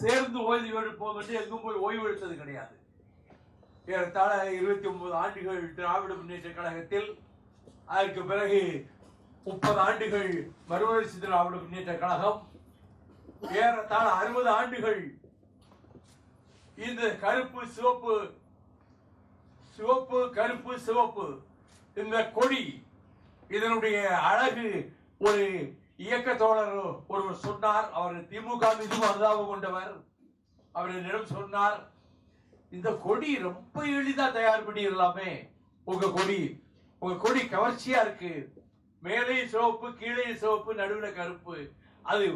சேர்ந்து ஓய்வு எடுப்போம் என்று எங்கும் போய் ஓய்வு எடுத்தது கிடையாது. ஏறத்தாழ 29 ஆண்டுகள் திராவிட முன்னேற்ற கழகத்தில், அதற்கு பிறகு 30 ஆண்டுகள் மறுமலர்ச்சி திராவிட முன்னேற்ற கழகம், ஏறத்தாழ 60 ஆண்டுகள் இந்த கருப்பு சிவப்பு சிவப்பு கருப்பு சிவப்பு இந்த கொடி, இதனுடைய அழகு ஒரு இயக்க தோழர் ஒருவர் சொன்னார். அவர் திமுக மீது அனுதாபம் கொண்டவர். அவர் என்னிடம் சொன்னார், இந்த கொடி ரொம்ப எளிதா தயார் பண்ணிடலாமே, உங்க கொடி கவர்ச்சியா இருக்கு, மேலே சிவப்பு கீழே சிவப்பு நடுவுல கருப்பு, அது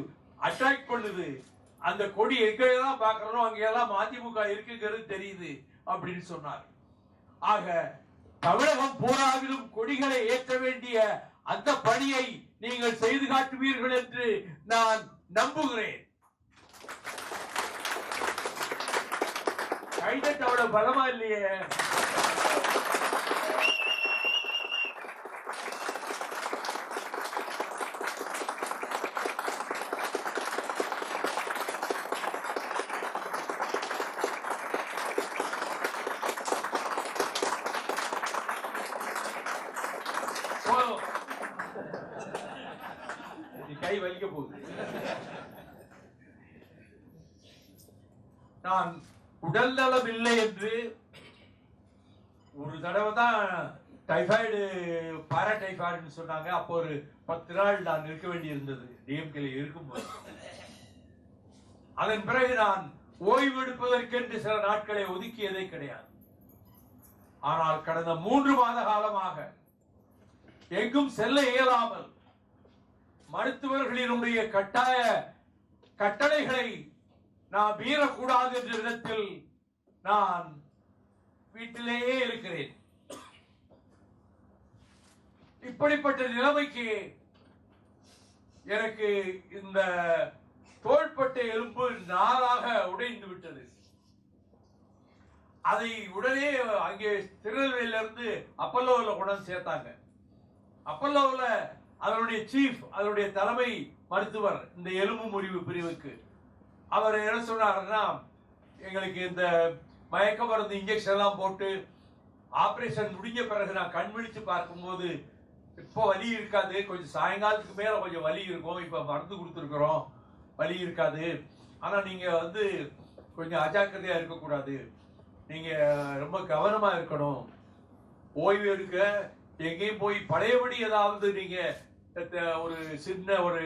அட்ராக்ட் பண்ணுது, அந்த கொடி எங்கெல்லாம் பாக்குறோம் அங்கெல்லாம் அதிமுக இருக்குங்கிறது தெரியுது அப்படின்னு சொன்னார். ஆக தமிழகம் பூராவிலும் கொடிகளை ஏற்ற வேண்டிய அந்த பணியை நீங்கள் செய்து காட்டுவீர்கள் என்று நான் நம்புகிறேன். கைதட்ட அவ்வளவு பலமா இல்லையே. கை வலிக்க போகுது. நான் உடல் நலம் இல்லை என்று ஒரு தடவை தான் டைபாய்டு பாராடைபாய்டுன்னு சொன்னாங்க. அப்போ ஒரு 10 நாள் நான் இருக்க வேண்டி இருந்தது டிஎம்கேல இருக்கும்போது. அதன் பிறகு நான் ஓய்வு எடுப்பதற்கென்று சில நாட்களை ஒதுக்கியதே கிடையாது. ஆனால் கடந்த 3 மாத காலமாக எங்கும் செல்ல இயலாமல் மருத்துவர்களினுடைய கட்டாய கட்டளைகளை நான் மீறக்கூடாது என்ற விதத்தில் நான் வீட்டிலேயே இருக்கிறேன். இப்படிப்பட்ட நிலைமைக்கு எனக்கு இந்த தோள்பட்டை எலும்பு 4ஆக உடைந்து விட்டது. அதை உடனே அங்கே திருநெல்வேலியில இருந்து அப்பல்லோவில் கொண்டாந்து சேர்த்தாங்க. அப்பல்லோவில் அதனுடைய சீஃப், அதனுடைய தலைமை மருத்துவர் இந்த எலும்பு முறிவு பிரிவுக்கு அவர் என்ன சொன்னாருன்னா, எங்களுக்கு இந்த மயக்க மருந்து இன்ஜெக்ஷன் எல்லாம் போட்டு ஆபரேஷன் முடிஞ்ச பிறகு நான் கண் விழிச்சு பார்க்கும்போது இப்போ வலி இருக்காது, கொஞ்சம் சாயங்காலத்துக்கு மேல கொஞ்சம் வலி இருக்கும், இப்ப மருந்து கொடுத்துருக்கிறோம், வலி இருக்காது, ஆனா நீங்க கொஞ்சம் அஜாக்கிரதையா இருக்கக்கூடாது, நீங்க ரொம்ப கவனமா இருக்கணும், ஓய்வு எடுக்க எங்கேயும் போய் பழையபடி ஏதாவது நீங்க ஒரு சின்ன ஒரு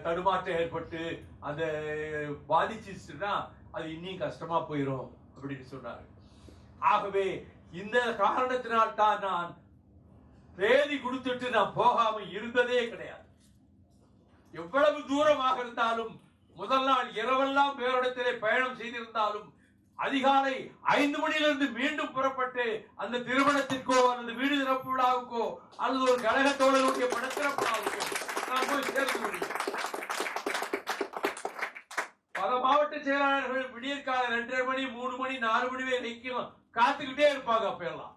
தடுமாற்றம் ஏற்பட்டு அந்த பாதிச்சுன்னா அது இன்னும் கஷ்டமா போயிடும் அப்படின்னு சொன்னாரு. ஆகவே இந்த காரணத்தினால் தான் நான் தேதி கொடுத்துட்டு நான் போகாம இருந்ததே கிடையாது. எவ்வளவு தூரமாக இருந்தாலும், முதல் நாள் இரவெல்லாம் வேறிடத்திலே பயணம் செய்திருந்தாலும், அதிகாலை 5 மணியிலிருந்து மீண்டும் புறப்பட்டு அந்த திருமணத்திற்கோ அல்லது வீடு திறப்பு விழாவுக்கோ அல்லது ஒரு கழக தோழர்களுடைய படத்திறப்பு விழாவுக்கோ நான் போய் சேர்ந்து முடியும். பல மாவட்ட செயலாளர்கள் விடியற்கால 2:30 மணி 3 மணி 4 மணி வரைக்கும் காத்துக்கிட்டே இருப்பாங்க. அப்ப எல்லாம்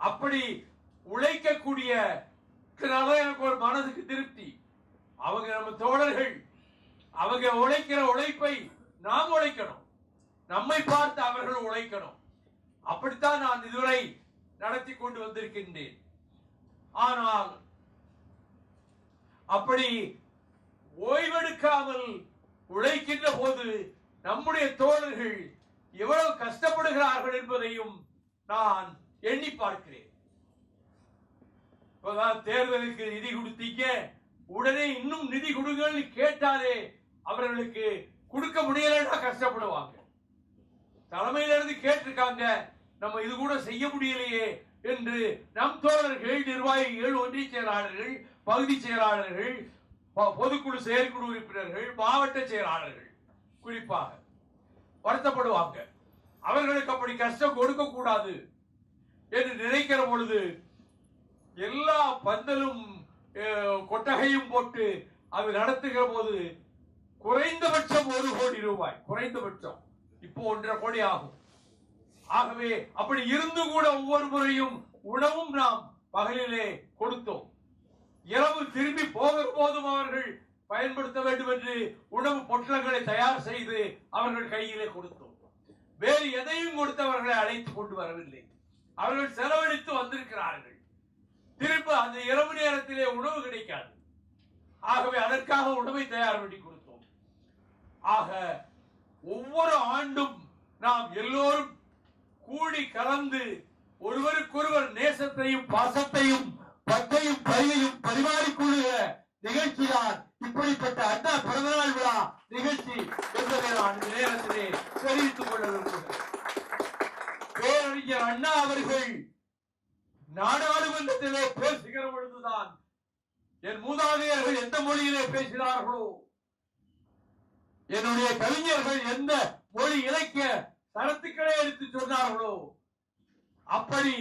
அப்படி உழைக்கக்கூடிய எனக்கு ஒரு மனதுக்கு திருப்தி. அவங்க நம்ம தோழர்கள், அவங்க உழைக்கிற உழைப்பை நாம் உழைக்கணும், நம்மை பார்த்து அவர்கள் உழைக்கணும். அப்படித்தான் நான் இதுவரை நடத்தி கொண்டு வந்திருக்கின்றேன். ஆனால் அப்படி ஓய்வெடுக்காமல் உழைக்கின்ற போது நம்முடைய தோழர்கள் எவ்வளவு கஷ்டப்படுகிறார்கள் என்பதையும் நான் எண்ணி பார்க்கிறேன். தேர்தலுக்கு நிதி கொடுத்தீங்க, உடனே இன்னும் நிதி கொடுங்கள் கேட்டாலே அவர்களுக்கு கொடுக்க முடியலன்னா கஷ்டப்படுவாங்க. தலைமையிலிருந்து கேட்டிருக்காங்க, நம்ம இது கூட செய்ய முடியலையே என்று நம் தோழர்கள், நிர்வாகிகள், ஒன்றிய செயலாளர்கள், பகுதி செயலாளர்கள், பொதுக்குழு செயற்குழு உறுப்பினர்கள், மாவட்ட செயலாளர்கள் குறிப்பாக வருத்தப்படுவாங்க. அவர்களுக்கு அப்படி கஷ்டம் கொடுக்க கூடாது என்று நினைக்கிற பொழுது எல்லா பந்தலும் கொட்டகையும் போட்டு அது நடத்துகிற போது குறைந்தபட்சம் 1 கோடி ரூபாய், குறைந்தபட்சம் இப்போ 1.5 கோடி ஆகும். ஆகவே அப்படி இருந்து கூட ஒவ்வொரு முறையும் உணவும் நாம் பகலிலே கொடுத்தோம். இரவு திரும்பி போகிற போதும் அவர்கள் பயன்படுத்த வேண்டும் என்று உணவு பொட்டலங்களை தயார் செய்து அவர்கள் கையிலே கொடுத்தோம். வேறு எதையும் கொடுத்து அவர்களை அழைத்துக் கொண்டு வரவில்லை. அவர்கள் செலவழித்து வந்திருக்கிறார்கள். திரும்ப அந்த இரவு நேரத்திலே உணவு கிடைக்காது. ஆகவே அதற்காக உணவை தயார் பண்ணி கொடுத்தோம். ஆக ஒவ்வொரு ஆண்டும் நாம் எல்லோரும் கூடி கலந்து ஒருவருக்கொருவர் நேசத்தையும் பாசத்தையும் பட்டையும் பையையும் பரிமாறிக்கொள்ளுகிற நிகழ்ச்சிதான் இப்படிப்பட்ட அண்ணா பிறந்தநாள் விழா நிகழ்ச்சி என்பதை நான் இந்த நேரத்திலே தெரிவித்துக் கொள்ள விரும்புகிறேன். பேரறிஞர் அண்ணா அவர்கள் நாடாளுமன்றத்திலே பேசுகிற பொழுதுதான் என் மூதாதையர்கள் எந்த மொழியிலே பேசினார்களோ, என்னுடைய கவிஞர்கள் எந்த மொழி இலக்கிய தரத்துக்களை எடுத்து சொன்னார்களோ, அப்படி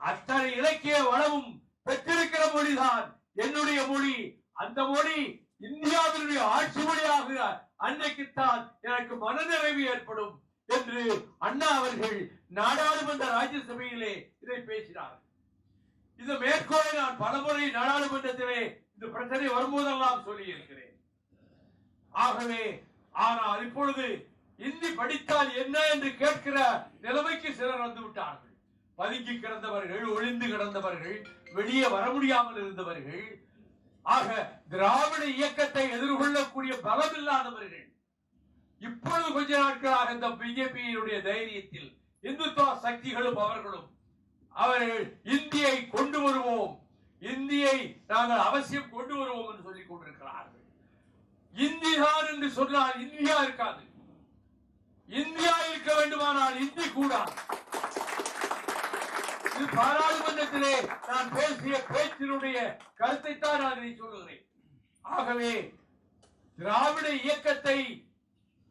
அத்தனை இலக்கிய வளமும் பெற்றிருக்கிற மொழிதான் என்னுடைய மொழி. அந்த மொழி இந்தியாவினுடைய ஆட்சி மொழியாக அன்றைக்குத்தான் எனக்கு மனநிறைவு ஏற்படும் என்று அண்ணா அவர்கள் நாடாளுமன்ற ராஜ்யசபையிலே இதை பேசினார். இந்த மேற்கோளை நான் பலமுறை நாடாளுமன்றத்திலே இந்த பிரச்சனை வரும்போதெல்லாம் சொல்லி இருக்கிறேன். ஆகவே ஆனால் இப்பொழுது இந்தி படித்தால் என்ன என்று கேட்கிற நிலைமைக்கு சிலர் வந்து விட்டார்கள். பதுங்கி கிடந்தவர்கள், ஒளிந்து கிடந்தவர்கள், வெளியே வர முடியாமல் இருந்தவர்கள், ஆக திராவிட இயக்கத்தை எதிர்கொள்ளக்கூடிய பலம் இல்லாதவர்கள் இப்பொழுது கொஞ்ச நாட்களாக இந்த பிஜேபியினுடைய தைரியத்தில் இந்துத்துவ சக்திகளும் அவர்களும் அவர்கள் இந்தியை கொண்டு வருவோம், இந்தியை நாங்கள் அவசியம் கொண்டு வருவோம் என்று சொல்லிக் கொண்டிருக்கிறார்கள். இந்திதான் என்று சொன்னால் இந்தியா இருக்காது. இந்தியா இருக்க வேண்டுமானால் இந்தி கூடாது. பாராளுமன்றத்திலே நான் பேசிய பேச்சினுடைய கருத்தை தான் நான் இதை சொல்லுகிறேன். ஆகவே திராவிட இயக்கத்தை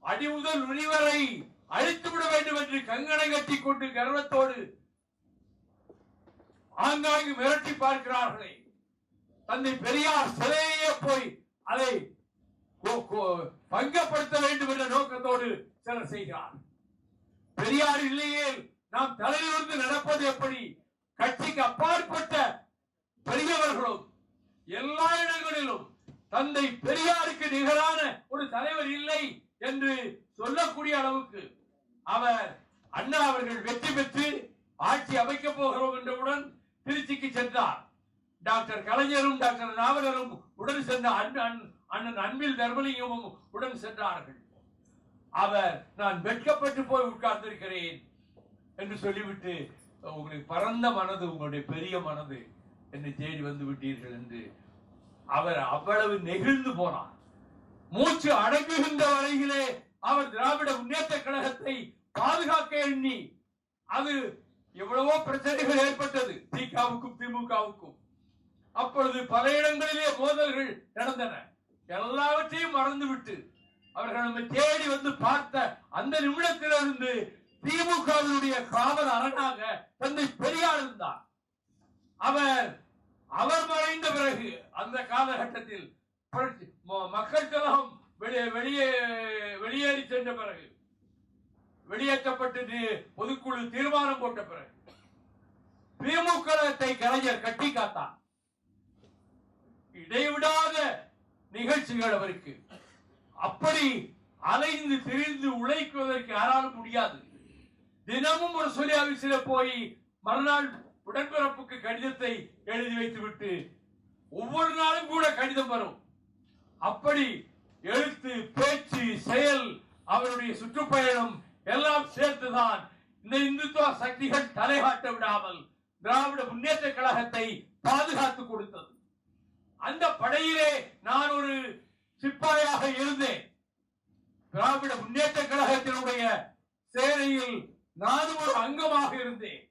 அடிமுதல் நுனிவரை அழித்துவிட வேண்டும் என்று கங்கணம் கட்டிக் கொண்டு கர்வத்தோடு ஆங்காங்கு மிரட்டி பார்க்கிறார்களே, தந்தை பெரியார் சிலையே போய் அதை பங்கப்படுத்த வேண்டும் என்ற நோக்கத்தோடு சிலர் செய்கிறார். பெரியார் இல்லையே நாம் தலையிலிருந்து நடப்பது எப்படி? கட்சிக்கு அப்பாற்பட்ட பெரியவர்களும் எல்லா இடங்களிலும் தந்தை பெரியாருக்கு நிகரான ஒரு தலைவர் இல்லை என்று சொல்லக்கூடிய அளவுக்கு அவர் அண்ணா அவர்கள் வெற்றி பெற்று ஆட்சி அமைக்கப் போகிறோம் என்றவுடன் திருச்சிக்கு சென்றார். டாக்டர் கலைஞரும் டாக்டர் நாவலரும் உடன் சென்ற அண்ணன் அன்பில் தர்மலிங்கமும் உடன் சென்றார்கள். அவர் நான் வெட்கப்பட்டு போய் உட்கார்ந்திருக்கிறேன் என்று சொல்லிவிட்டு, உங்களுக்கு பரந்த மனது, உங்களுடைய பெரிய மனது என்று தேடி வந்து விட்டீர்கள் என்று அவர் அவ்வளவு நெகிழ்ந்து போனார். மூச்சு அடங்குகின்ற வரையிலே அவர் திராவிட முன்னேற்ற கழகத்தை பாதுகாக்க எண்ணி, அது எவ்வளவோ பிரச்சனைகள் ஏற்பட்டது திகாவுக்கும் திமுகவுக்கும். அப்பொழுது பல இடங்களிலே மோதல்கள் நடந்தன. எல்லாவற்றையும் மறந்துவிட்டு அவர்கள் நம்மை தேடி வந்து பார்த்த அந்த நிமிடத்திலிருந்து திமுகவினுடைய காவல் அரணாக தந்தை பெரியார் இருந்தார். அவர் மறைந்த பிறகு அந்த காலகட்டத்தில் மக்கள் கழகம் வெளியேறி சென்ற பிறகு, வெளியேற்றப்பட்டு பொதுக்குழு தீர்மானம் போட்ட பிறகு திமுக கலைஞர் கட்டி காத்தார். இடைவிடாத நிகழ்ச்சிகள் அவருக்கு. அப்படி அலைந்து திரிந்து உழைக்குவதற்கு யாராலும் முடியாது. தினமும் ஒரு சொல்லி ஆபீஸில் போய் மறுநாள் உடன்பிறப்புக்கு கடிதத்தை எழுதி வைத்து விட்டு ஒவ்வொரு நாளும் கூட கடிதம் வரும். அப்படி எழுத்து, பேச்சு, செயல், அவருடைய சுற்றுப்பயணம் எல்லாம் சேர்த்துதான் இந்த இந்துத்துவ சக்திகள் தலைகாட்ட விடாமல் திராவிட முன்னேற்ற கழகத்தை பாதுகாத்து கொடுத்தது. அந்த படையிலே நான் ஒரு சிப்பாயாக இருந்தேன். திராவிட முன்னேற்ற கழகத்தினுடைய சேனையில் நானும் ஒரு அங்கமாக இருந்தேன்.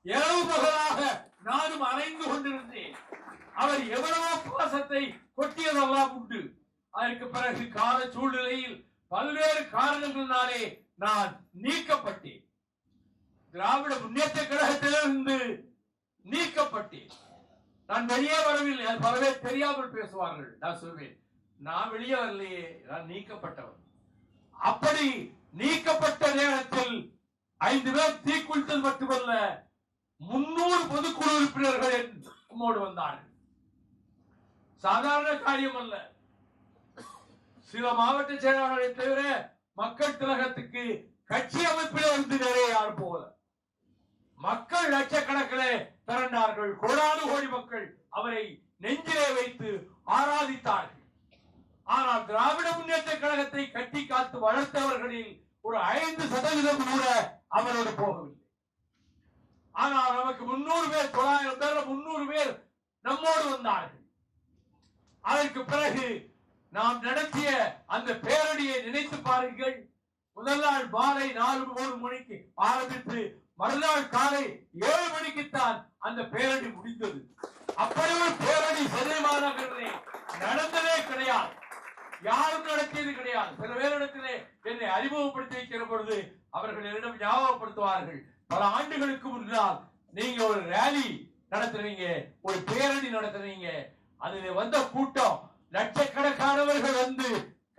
இரவு பகலாக நானும் அலைந்து கொண்டிருந்தேன். அவர் எவ்வளவோ பாசத்தை கொட்டியதெல்லாம் உண்டு. அதற்கு பிறகு கால சூழ்நிலையில் பல்வேறு காரணங்களினாலே நான் நீக்கப்பட்டேன். திராவிட முன்னேற்ற கழகத்திலிருந்து நீக்கப்பட்டேன். நான் வெளியே வரவில்லை. அது பல பேர் தெரியாமல் பேசுவார்கள். நான் சொல்வேன், நான் வெளியே வரலையே, நான் நீக்கப்பட்டவன். அப்படி நீக்கப்பட்ட நேரத்தில் 5 பேர் தீக்குளித்தல் மட்டுமல்ல, 300 பொதுக்குழு உறுப்பினர்கள் நம்மோடு வந்தார்கள். சாதாரண காரியம் அல்ல. சில மாவட்ட செயலாளர்களை தவிர மக்கள் திலகத்துக்கு கட்சி அமைப்பில் இருந்து நிறைய யார் போல மக்கள் லட்சக்கணக்கிலே திரண்டார்கள். கோடானு கோடி மக்கள் அவரை நெஞ்சிலே வைத்து ஆராதித்தார்கள். ஆனால் திராவிட முன்னேற்ற கழகத்தை கட்டி காத்து வளர்த்தவர்களில் ஒரு 5% கூட அவரோடு போகவில்லை. ஆனால் நமக்கு 300 பேர் 900 பேர் 300 பேர் நம்மோடு வந்தார்கள். அதற்கு பிறகு நாம் நடத்திய அந்த பேரணியை நினைத்து பாருங்கள். முதல் நாள் மாலை 4-3 மணிக்கு ஆரம்பித்து மறுநாள் காலை 7 மணிக்குத்தான் அந்த பேரணி முடிந்தது. அப்படி ஒரு பேரணி சென்னை மாநகரிலே நடந்ததே கிடையாது. யாரும் நடத்தியது கிடையாது. சில பேரிடத்திலே என்னை அறிமுகப்படுத்தி வைக்கிற பொழுது அவர்கள் என்னிடம் ஞாபகப்படுத்துவார்கள், பல ஆண்டுகளுக்கு முன்னால் நீங்க ஒரு ரேலி நடத்துறீங்க, ஒரு பேரணி நடத்துறீங்க, அதிலே வந்த கூட்டம் லட்சக்கணக்கானவர்கள் வந்து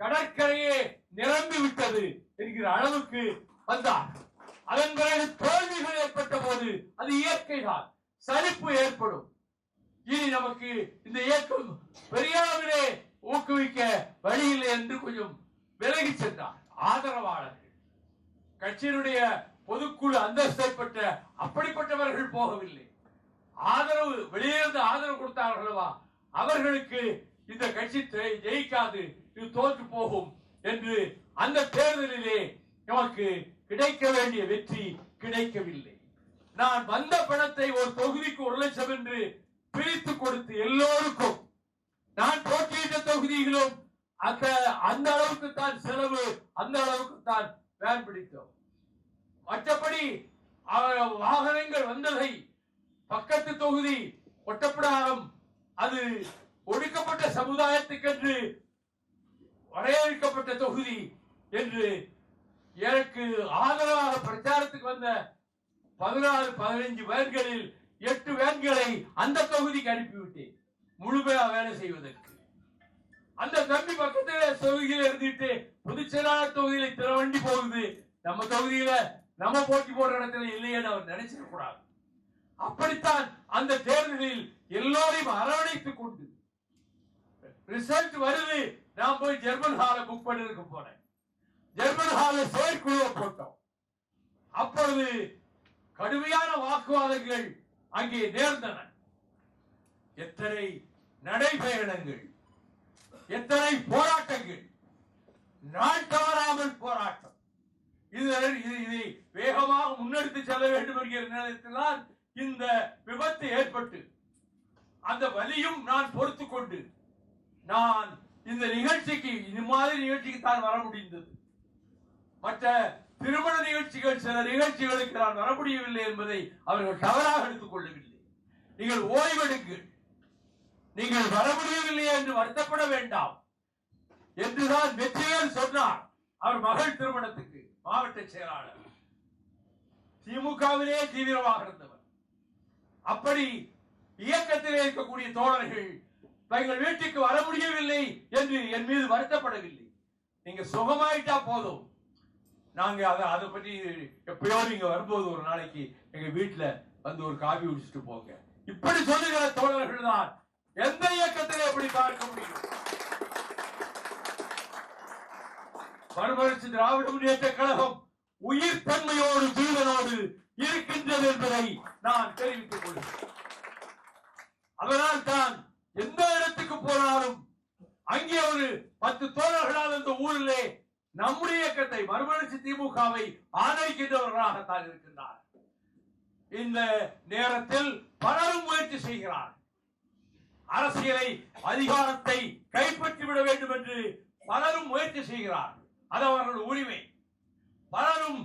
கடற்கரையே நிரம்பி விட்டது என்கிற அளவுக்கு வந்தார். அதன் பிறகு தோல்விகள் ஏற்பட்ட போது அது இயற்கைதான், சலிப்பு ஏற்படும். இனி நமக்கு இந்த இயக்கம் பெரியாவிலே ஊக்குவிக்க வழியில்லை என்று கொஞ்சம் விலகி சென்றார். ஆதரவாளர்கள் கட்சியினுடைய பொதுக்குழு அந்தஸ்தை பெற்ற அப்படிப்பட்டவர்கள் போகவில்லை. ஆதரவு வெளியிலிருந்து ஆதரவு கொடுத்தார்களவா, அவர்களுக்கு இந்த கட்சி ஜெயிக்காது, இது தோற்று போகும் என்று அந்த தேர்தலிலே நமக்கு கிடைக்க வேண்டிய வெற்றி கிடைக்கவில்லை. நான் வந்த பணத்தை ஒரு தொகுதிக்கு 1 லட்சம் என்று பிரித்து கொடுத்து எல்லோருக்கும், நான் போட்டியிட்ட தொகுதிகளும் அந்த அளவுக்கு தான் செலவு, அந்த அளவுக்கு தான் வேன் பிடித்தோம். மற்றபடி வாகனங்கள் வந்ததை பக்கத்து தொகுதி ஒட்டப்பிடாரம் அது ஒடுக்கப்பட்ட சமுதாயத்துக்கென்று வரையறுக்கப்பட்ட தொகுதி என்று எனக்கு ஆதரவாக பிரச்சாரத்துக்கு வந்த 14-15 வேன்களில் 8 வேன்களை அந்த தொகுதிக்கு அனுப்பிவிட்டேன் முழுமையா வேலை செய்வதற்கு. அந்த தம்பி பக்கத்தில் தொகுதியில இருந்துட்டு பொதுச்செயலாளர் தொகுதியில இத்தனை வண்டி போகுது, நம்ம தொகுதியில நம்ம போட்டி போடுற இடத்துல இல்லையேன்னு அவர் நினைச்சிட கூடாது. அப்படித்தான் அந்த தேர்தலில் எல்லோரையும் அரவணைத்துக் கொண்டு ரிசல்ட் வருது. நான் போய் ஜெர்மன் ஹால புக் பண்ணிருக்க போனேன். ஜெர்மன் ஹால செயற்குழுவை போட்டோம். அப்பொழுது கடுமையான வாக்குவாதங்கள் அங்கே நேர்ந்தன. எத்தனை நடைபயணங்கள், எத்தனை போராட்டங்கள், நாள் தவறாமல் போராட்டம். இதை வேகமாக முன்னெடுத்து செல்ல வேண்டும் என்கிற நேரத்தில்தான் இந்த விபத்து ஏற்பட்டு அந்த வலியும் நான் பொறுத்துக் கொண்டு நான் இந்த நிகழ்ச்சிக்கு, இது மாதிரி நிகழ்ச்சிக்கு தான் வர முடிந்தது. மற்ற திருமண நிகழ்ச்சிகள், சில நிகழ்ச்சிகளுக்கு நான் வர முடியவில்லை என்பதை அவர்கள் தவறாக எடுத்துக் கொள்ளவில்லை. நீங்கள் ஓய்வெடுங்கள், நீங்கள் வர முடியவில்லை என்று வருத்தப்பட வேண்டாம் என்றுதான் வெற்றிவேல் சொன்னார். அவர் மகள் திருமணத்துக்கு மாவட்ட செயலாளர், திமுகவிலே தீவிரமாக இருந்தவர். அப்படி இயக்கத்திலே இருக்கக்கூடிய தோழர்கள் தங்கள் வீட்டுக்கு வர முடியவில்லை என்று என் மீது வருத்தப்படவில்லை. நீங்க சுகமாயிட்டா போதும், நாங்க அதை பற்றி எப்பயோ நீங்க வரும்போது ஒரு நாளைக்கு எங்க வீட்டுல வந்து ஒரு காபி குடிச்சிட்டு போங்க, இப்படி சொல்லுகிற தோழர்கள் தான் எந்த இயக்கத்திலே எப்படி பார்க்க முடியும். மறுமலர்ச்சி திராவிட முன்னேற்ற கழகம் உயிர் தன்மையோடு ஜீவனோடு இருக்கின்றது என்பதை நான் தெரிவித்துக் கொள்கிறேன். அதனால் தான் எந்த இடத்துக்கு போனாலும் அங்கே ஒரு 10 தோழர்களால் இந்த ஊரிலே நம்முடைய இயக்கத்தை, மறுமலர்ச்சி திமுகவை ஆதரிக்கின்றவர்களாகத்தான் இருக்கின்றார். இந்த நேரத்தில் பலரும் முயற்சி செய்கிறார். அரசியலை, அதிகாரத்தை கைப்பற்றிவிட வேண்டும் என்று பலரும் முயற்சி செய்கிறார். அது அவர்கள் உரிமை. பலரும்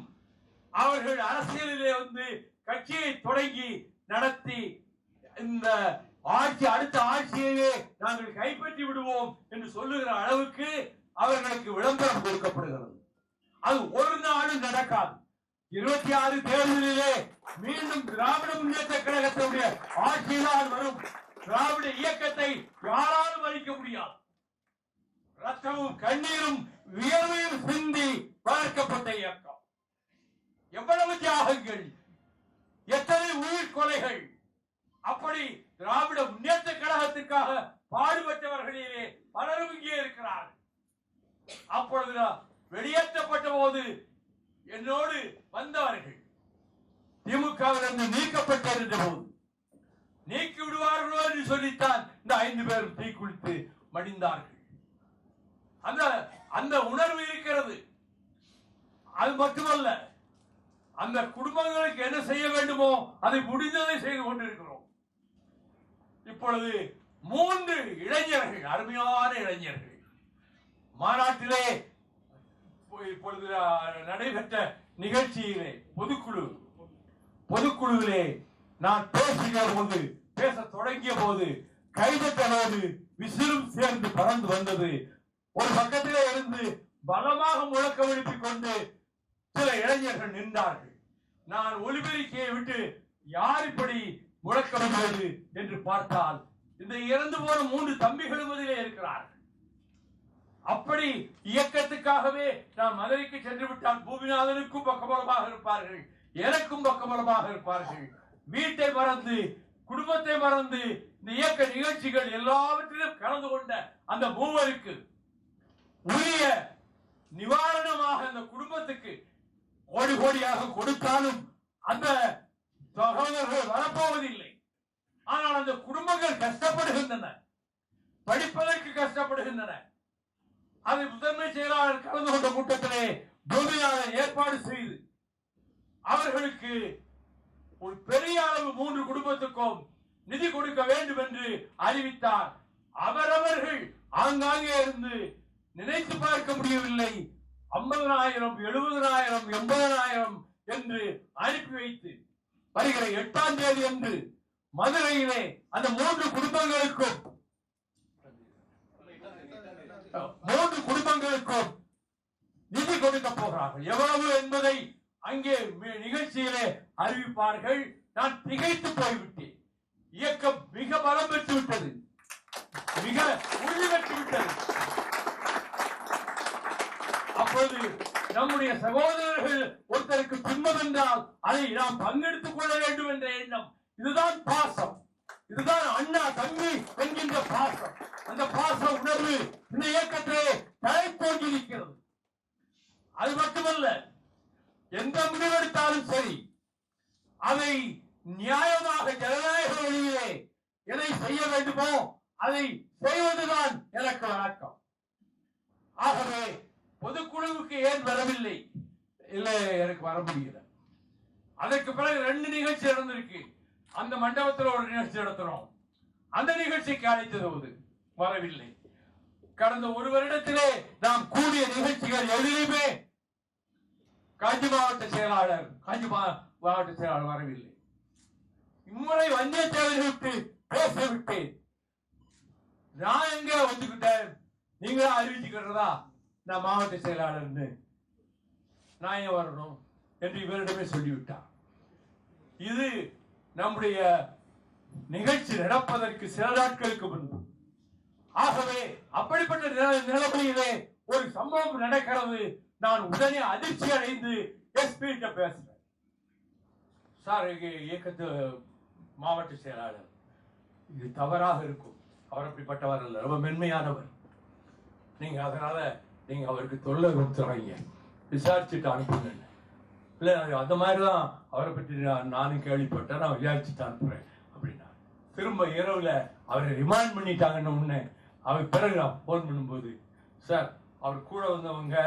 அவர்கள் அரசியலிலே வந்து கட்சியை தொடங்கி நடத்தி இந்த ஆட்சி, அடுத்த ஆட்சியையே நாங்கள் கைப்பற்றி விடுவோம் என்று சொல்லுகிற அளவுக்கு அவர்களுக்கு விளம்பரம் கொடுக்கப்படுகிறது. அது ஒரு நாளும் நடக்காது. 26 தேர்தலிலே மீண்டும் திராவிட முன்னேற்ற கழகத்தினுடைய ஆட்சிதான் வரும். திராவிட இயக்கத்தை யாராலும் அழிக்க முடியாது. ரத்தமும் கண்ணீரும் வியர்வையும் சிந்தி வளர்க்கப்பட்ட இயக்கம். எவ்வளவு தியாகங்கள், எத்தனை உயிர் கொலைகள். அப்படி திராவிட முன்னேற்ற கழகத்திற்காக பாடுபட்டவர்களிலே பலரும் இங்கே இருக்கிறார்கள். இப்பொழுது வெளியேற்றப்பட்ட போது என்னோடு வந்தவர்கள் திமுகவிலிருந்து நீக்கப்பட்டிருந்த போது நீக்கி விடுவார்களோ என்று சொல்லித்தான் இந்த 5 பேரும் தீக்குளித்து மடிந்தார்கள். அந்த உணர்வு இருக்கிறது. அது மட்டுமல்ல, அந்த குடும்பங்களுக்கு என்ன செய்ய வேண்டுமோ அதை முடிந்ததை செய்து கொண்டிருக்கிறோம். இப்பொழுது 3 இளைஞர்கள், அருமையான இளைஞர்கள் மாநாட்டிலே இப்பொழுது நடைபெற்ற நிகழ்ச்சியிலே பொதுக்குழுவிலே நான் பேச தொடங்கிய போது கைதட்டலோடு விசிலும் சேர்ந்து பறந்து வந்தது. ஒரு பக்கத்திலே இருந்து பலமாக முழக்கம் எழுப்பிக் கொண்டு சில இளைஞர்கள் நின்றார்கள். நான் ஒலிபெருக்கியை விட்டு யார் இப்படி முழக்கமிடுவது என்று பார்த்தால் இந்த இறந்து போன 3 தம்பிகளும் அதிலே இருக்கிறார்கள். அப்படி இயக்கத்துக்காகவே நான் மதுரைக்கு சென்று விட்டால் பூமிநாதனுக்கும் பக்கபலமாக இருப்பார்கள், எனக்கும் பக்கபலமாக இருப்பார்கள். வீட்டை மறந்து குடும்பத்தை மறந்து இந்த இயக்க நிகழ்ச்சிகள் எல்லாவற்றிலும் கலந்து கொண்ட அந்த 3 உரிய நிவாரணமாக அந்த குடும்பத்துக்கு கோடி கோடியாக கொடுத்தாலும் அந்த சகோதரர்கள் வரப்போவதில்லை. ஆனால் அந்த குடும்பங்கள் கஷ்டப்படுகின்றன, படிப்பதற்கு கஷ்டப்படுகின்றன. அதை முதன்மை செயலாளர் கலந்து கொண்ட கூட்டத்திலே பூமிநாதன் ஏற்பாடு செய்து அவர்களுக்கு ஒரு பெரிய அளவு 3 குடும்பத்துக்கும் நிதி கொடுக்க வேண்டும் என்று அறிவித்தார். அவரவர்கள் ஆங்காங்கே இருந்து நினைத்து பார்க்க முடியவில்லை. 50,000, 70,000, 80,000 என்று அனுப்பி வைத்து வருகிற 8ஆம் தேதி என்று மதுரையிலே அந்த 3 குடும்பங்களுக்கும் நிதி கொடுக்க போகிறார்கள். எவ்வளவு என்பதை அங்கே நிகழ்ச்சியிலே அறிவிப்பார்கள். நான் திகைத்து போய்விட்டேன். இயக்கம் மிக பலம் பெற்று விட்டது, மிக உறுதி பெற்று விட்டது. அப்போது நம்முடைய சகோதரர்கள் ஒருத்தருக்கு துன்பம் என்றால் அதை நாம் பங்கெடுத்துக் கொள்ள வேண்டும் என்ற எண்ணம், இதுதான் பாசம், இதுதான் அண்ணா தம்பி என்கின்ற பாசம். அந்த பாச உணர்வு இந்த இயக்கத்திலே தழைத்தோங்கி இருக்கிறது. அது மட்டுமல்ல, எந்த முடிவெடுத்தாலும் சரி அதை நியாயமாக ஜனநாயக வழியிலே எதை செய்ய வேண்டுமோ அதை செய்வதுதான் எனக்கு வழக்கம். ஆகவே பொதுக்குழுவுக்கு ஏன் வரவில்லை? இல்லை, எனக்கு வர முடியல. அதற்கு பிறகு 2 நிகழ்ச்சி நடந்திருக்கு. அந்த மண்டபத்தில் ஒரு நிகழ்ச்சி நடத்துறோம். அந்த நிகழ்ச்சிக்கு அழைத்தது வரவில்லை. கடந்த 1 வருடத்திலே நாம் கூடிய நிகழ்ச்சிகள் எதிலுமே காஞ்சி மாவட்ட செயலாளர் வரவில்லை. இம்முறை வந்தியத்தேவனை விட்டு பேசவிட்டேன். நான் எங்க வந்துகிட்டேன், நீங்களா அறிவிச்சுக்கிறதா நான் மாவட்ட செயலாளர், நான் ஏன் வரணும் என்று இவரிடமே சொல்லிவிட்டார். இது நம்முடைய நிகழ்ச்சி நடப்பதற்கு சில நாட்களுக்கு முன்பு. ஆகவே அப்படிப்பட்ட நிலைமையிலே ஒரு சம்பவம் நடக்கிறது. நான் உடனே அதிர்ச்சி அடைந்து எஸ்பி கிட்ட பேசுறேன். சார், இயக்கத்து மாவட்ட செயலாளர், இது தவறாக இருக்கும். அவர் அப்படிப்பட்டவர் அல்ல, ரொம்ப மென்மையானவர். நீங்க அதனால நீங்க அவருக்கு தொல்லை கொடுத்துறாங்க, விசாரிச்சுட்டு அனுப்புங்க. இல்ல, அந்த மாதிரிதான் அவரை பற்றி நானும் கேள்விப்பட்டேன், நான் விசாரிச்சுட்டு அனுப்புறேன் அப்படின்னா. திரும்ப இரவுல அவரை ரிமாண்ட் பண்ணிட்டாங்கன்னு உடனே அவர் பிறகு நான் போன் பண்ணும்போது, சார், அவர் கூட வந்தவங்க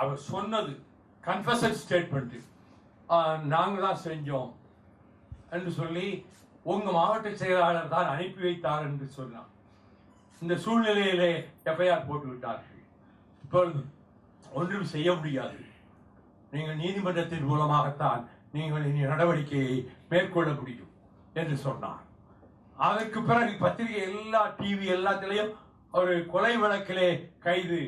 அவர் சொன்னது கன்ஃபெஷன் ஸ்டேட்மெண்ட், நாங்க தான் செஞ்சோம் என்று சொல்லி உங்க மாவட்ட செயலாளர் தான் அனுப்பி வைத்தார் என்று சொன்னார். இந்த சூழ்நிலையிலே எஃப்ஐஆர் போட்டு விட்டார்கள். இப்பொழுது ஒன்றும் செய்ய முடியாது, நீங்கள் நீதிமன்றத்தின் மூலமாகத்தான் நீங்கள் இனி நடவடிக்கையை மேற்கொள்ள முடியும் என்று சொன்னார். அதற்கு பிறகு பத்திரிகை எல்லா டிவி எல்லாத்திலையும் ஒரு கொலை வழக்கிலே கைது,